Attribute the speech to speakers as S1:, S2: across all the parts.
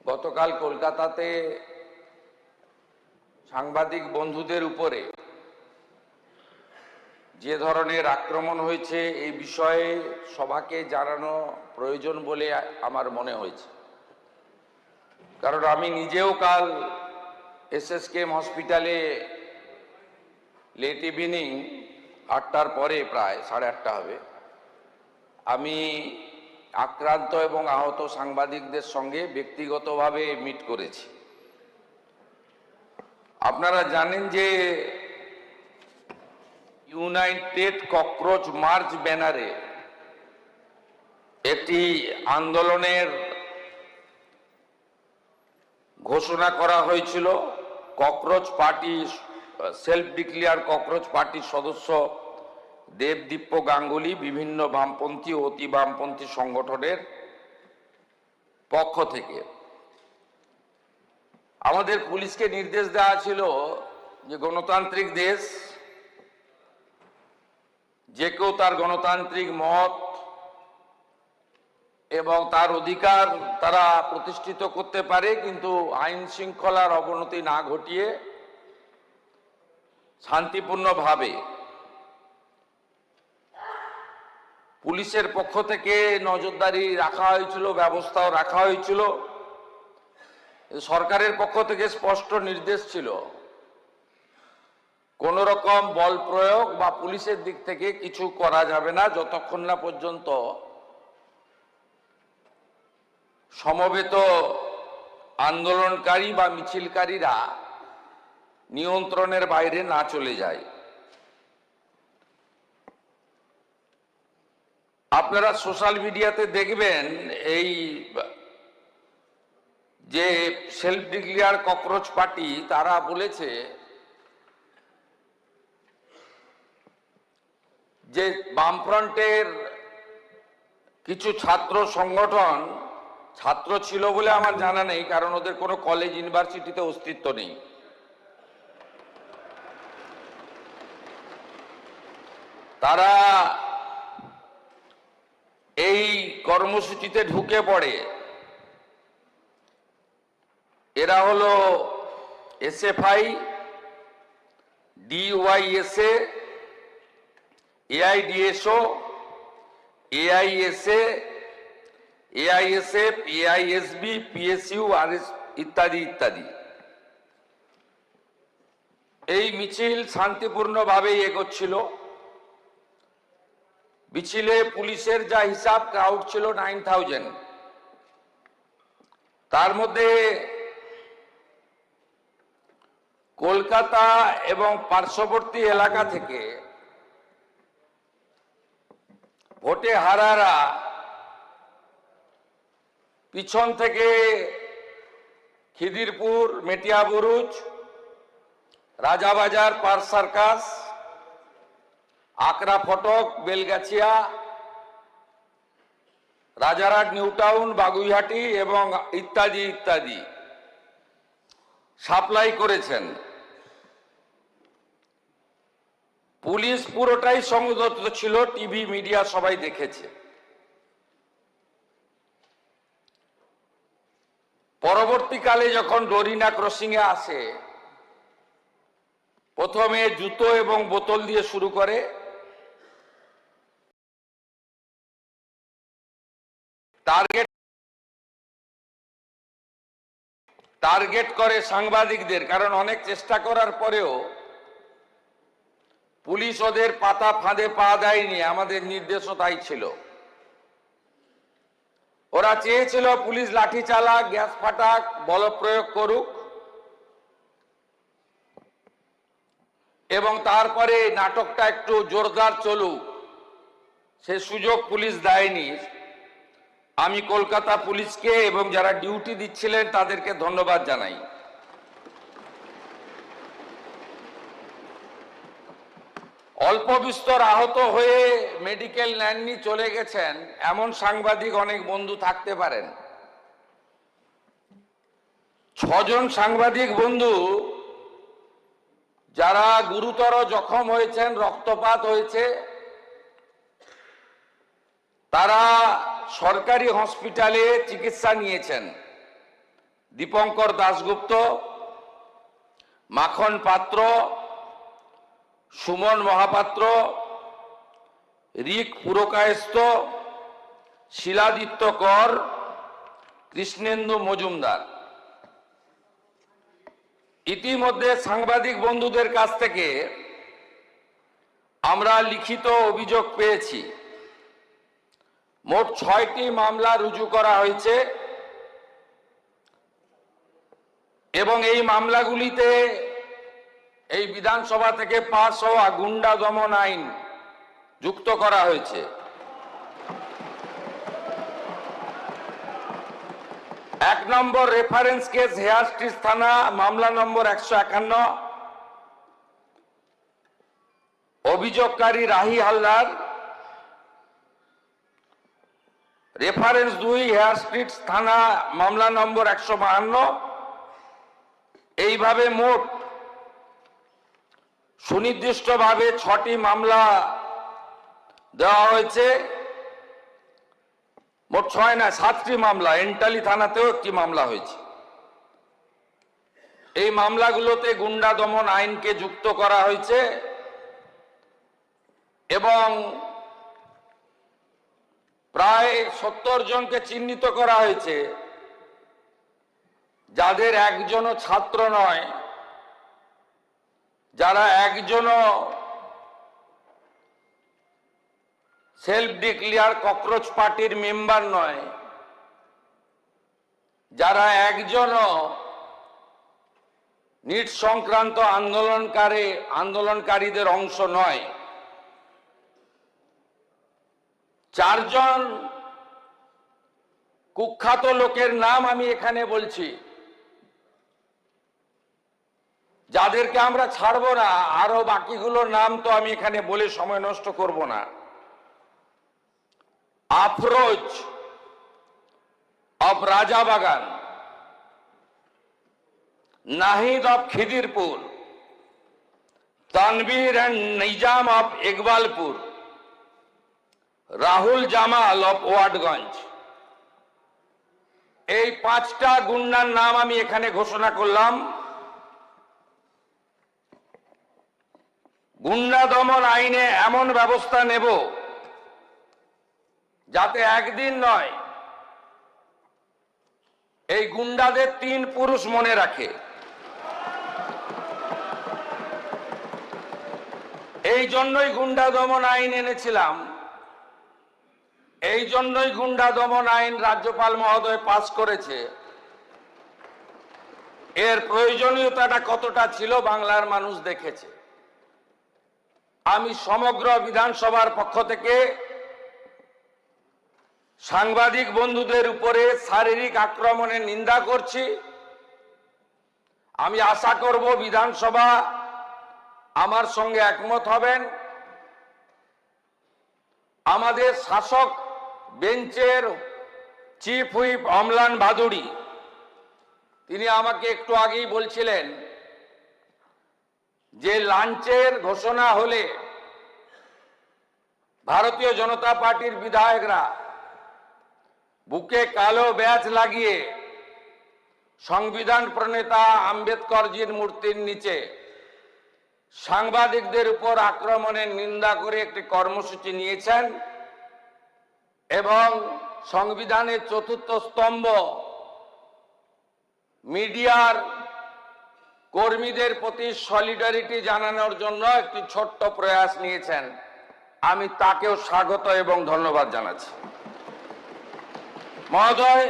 S1: গতকাল কলকাতাতে সাংবাদিক বন্ধুদের উপরে যে ধরনের আক্রমণ হয়েছে এই বিষয়ে সবাইকে জানানো প্রয়োজন বলে আমার মনে হয়েছে। কারণ আমি নিজেও কাল এসএসকেএম হসপিটালে লেট ইভিনিং 8টার পরে প্রায় 8:30 হবে আমি আক্রান্ত এবং আহত সাংবাদিকদের সঙ্গে ব্যক্তিগতভাবে মিট করেছি। আপনারা জানেন যে ইউনাইটেড ককরোচ মার্চ ব্যানারে একটি আন্দোলনের ঘোষণা করা হয়েছিল। Cockroach party, self declare cockroach পার্টির সদস্য দেবদীপ্য গাঙ্গুলি বিভিন্ন বামপন্থী ও অতি বামপন্থী সংগঠনের পক্ষ থেকে আমাদের পুলিশকে নির্দেশ দেওয়া ছিল যে গণতান্ত্রিক দেশ, যে কেউ তার গণতান্ত্রিক মত এবং তার অধিকার তারা প্রতিষ্ঠিত করতে পারে, কিন্তু আইন শৃঙ্খলার অবনতি না ঘটিয়ে শান্তিপূর্ণভাবে। পুলিশের পক্ষ থেকে নজরদারি রাখা হয়েছিল, ব্যবস্থাও রাখা হয়েছিল। সরকারের পক্ষ থেকে স্পষ্ট নির্দেশ ছিল কোন রকম বল প্রয়োগ বা পুলিশের দিক থেকে কিছু করা যাবে না যতক্ষণ না পর্যন্ত সমবেত আন্দোলনকারী বা মিছিলকারীরা নিয়ন্ত্রণের বাইরে না চলে যায়। আপনারা সোশ্যাল মিডিয়াতে দেখবেন এই যে সেলফ ডিক্লেয়ার ককরোচ পার্টি তারা বলেছে যে বামফ্রন্টের কিছু ছাত্র সংগঠন, ছাত্র ছিল বলে আমার জানা নেই কারণ ওদের কোনো কলেজ ইউনিভার্সিটিতে অস্তিত্ব নেই, তারা এই কর্মসূচিতে ঢুকে পড়ে। এরা হলো এসএফআই, ডিওয়াইএসএ, এআইডিএসও, এআইএসএ, এআইএসএফ, এআইএসবি, পিএসইউ আর ইত্যাদি ইত্যাদি। এই মিছিল শান্তিপূর্ণভাবে এগোচ্ছিল। মিছিলে পুলিশের যা হিসাব ক্রাউড ছিল 9000, তার মধ্যে কলকাতা এবং পার্শ্ববর্তী এলাকা থেকে ভোটে হারারা পিছন থেকে খিদিরপুর, মেটিয়াবুরুজ, রাজাবাজার, পার্ক সার্কাস, আকরা ফটক, বেলগাছিয়া, রাজারহাট, নিউ টাউন, বাগুইহাটি এবং ইত্যাদি ইত্যাদি সাপ্লাই করেছেন। পুলিশ পুরোটাই সংযত ছিল, টিভি মিডিয়া সবাই দেখেছে। পরবর্তীকালে যখন ডোরিনা ক্রসিং এ আসে, প্রথমে জুতো এবং বোতল দিয়ে শুরু করে, টার্গেট করে সাংবাদিকদের। কারণ অনেক চেষ্টা করার পরেও পুলিশ ওদের পাতা ফাঁদে পা দেয়নি, আমাদের নির্দেশও তাই ছিল। ওরা চেয়েছিল পুলিশ লাঠি চালাক, গ্যাস ফাটাক, বল প্রয়োগ করুক এবং তারপরে নাটকটা একটু জোরদার চলুক, সে সুযোগ পুলিশ দেয়নি। আমি কলকাতা পুলিশকে এবং যারা ডিউটি দিচ্ছিলেন তাদেরকে ধন্যবাদ জানাই। অল্প বিস্তর আহত হয়ে মেডিকেল নেননি, চলে গেছেন এমন সাংবাদিক অনেক বন্ধু থাকতে পারেন। 6 জন সাংবাদিক বন্ধু যারা গুরুতর জখম হয়েছেন, রক্তপাত হয়েছে, তারা সরকারি হসপিটালে চিকিৎসা নিয়েছেন। দীপঙ্কর দাশগুপ্ত, মাখন পাত্র, সুমন মহাপাত্র, রিক পুরকায়স্থ, শিলাদিত্য কর, কৃষ্ণেন্দু মজুমদার। ইতিমধ্যে সাংবাদিক বন্ধুদের কাছ থেকে আমরা লিখিত অভিযোগ পেয়েছি। মোট 6টি মামলা রুজু করা হয়েছে এবং এই মামলাগুলিতে এই বিধানসভা থেকে পাস হওয়া গুন্ডা দমন আইন যুক্ত করা হয়েছে। 1 নম্বর রেফারেন্স কেস হেয়ার স্ট্রিট থানা, মামলা নম্বর 151, অভিযোগকারী Rahi Haldar. Reference 2 Hare Street থানা, মামলা নম্বর 152। এইভাবে মোট সুনির্দিষ্টভাবে 6টি মামলা দেওয়া হয়েছে। মোট 6 না 7টি মামলা, এন্টালি থানাতেও একটি মামলা হয়েছে। এই মামলাগুলোতে গুন্ডা দমন আইনকে যুক্ত করা হয়েছে এবং প্রায় 70 জনকে চিহ্নিত করা হয়েছে, যাদের একজনও ছাত্র নয়, যারা একজনও সেলফ ডিক্লেয়ার ককরোচ পার্টির মেম্বার নয়, যারা একজনও নিট সংক্রান্ত আন্দোলনকারীদের অংশ নয়। 4 জন কুখ্যাত লোকের নাম আমি এখানে বলছি, যাদেরকে আমরা ছাড়বো না। আরো বাকিগুলোর নাম তো আমি এখানে বলে সময় নষ্ট করব না। Afroz of Rajabagan, Nahid of Khidirpur, Tanvir and Nizam of Iqbalpur, Rahul Jamal of Watgunge. এই 5টা গুন্ডার নাম আমি এখানে ঘোষণা করলাম। গুন্ডা দমন আইনে এমন ব্যবস্থা নেব যাতে একদিন নয়, এই গুন্ডাদের 3 পুরুষ মনে রাখে। এই জন্যই গুন্ডা দমন আইন এনেছিলাম, এই জন্যই গুন্ডা দমন আইন রাজ্যপাল মহোদয় পাস করেছে। এর প্রয়োজনীয়তাটা কতটা ছিল বাংলার মানুষ দেখেছে। আমি সমগ্র বিধানসভার পক্ষ থেকে সাংবাদিক বন্ধুদের উপরে শারীরিক আক্রমণের নিন্দা করছি। আমি আশা করব বিধানসভা আমার সঙ্গে একমত হবেন। আমাদের শাসক বেঞ্চের চিফ হুইপ অমলান ভাদুড়ি, তিনি আমাকে একটু আগেই বলছিলেন যে লাঞ্চের ঘোষণা হলে ভারতীয় জনতা পার্টির বিধায়করা বুকে কালো ব্যাজ লাগিয়ে সংবিধান প্রণেতা আম্বেদকরজির মূর্তির নিচে সাংবাদিকদের উপর আক্রমণের নিন্দা করে একটি কর্মসূচি নিয়েছেন এবং সংবিধানের 4র্থ স্তম্ভ মিডিয়ার কর্মীদের প্রতি সলিডারিটি জানানোর জন্য একটি ছোট্ট প্রয়াস নিয়েছেন। আমি তাকেও স্বাগত এবং ধন্যবাদ জানাচ্ছি। মহোদয়,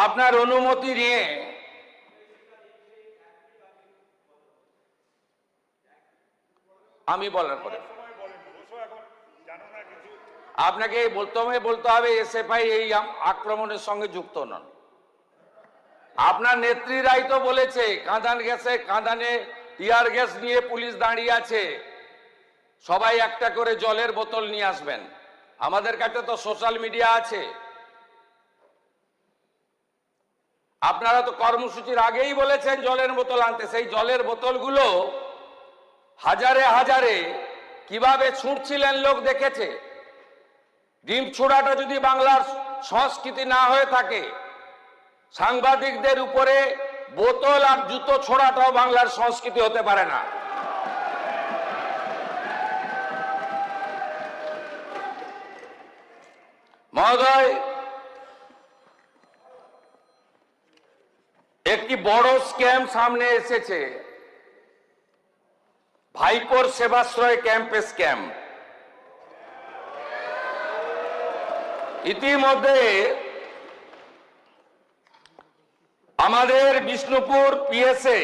S1: আপনার অনুমতি নিয়ে আমি বলার পরে আপনাকে বলতে হবে এসএফআই এই আক্রমণের সঙ্গে যুক্ত নন। আপনার নেত্রীরাই তো বলেছে কাঁদানে টিয়ার গ্যাস নিয়ে পুলিশ দাঁড়িয়ে আছে, সবাই একটা করে জলের বোতল নিয়ে আসবেন। আমাদের কাছে তো সোশ্যাল মিডিয়া আছে। আপনারা তো কর্মসূচির আগেই বলেছেন জলের বোতল আনতে। সেই জলের বোতলগুলো হাজারে হাজারে কিভাবে ছুঁড়ছিলেন লোক দেখেছে। ডিম ছোড়াটা যদি বাংলার সংস্কৃতি না হয়ে থাকে, সাংবাদিকদের উপরে বোতল আর জুতো ছোড়াটাও বাংলার সংস্কৃতি হতে পারে না। মহোদয়, একটি বড় স্ক্যাম সামনে এসেছে, ভাইপোর সেবাশ্রয় ক্যাম্পে স্ক্যাম। ইতিমধ্যে আমাদের বিষ্ণুপুর পিএসএ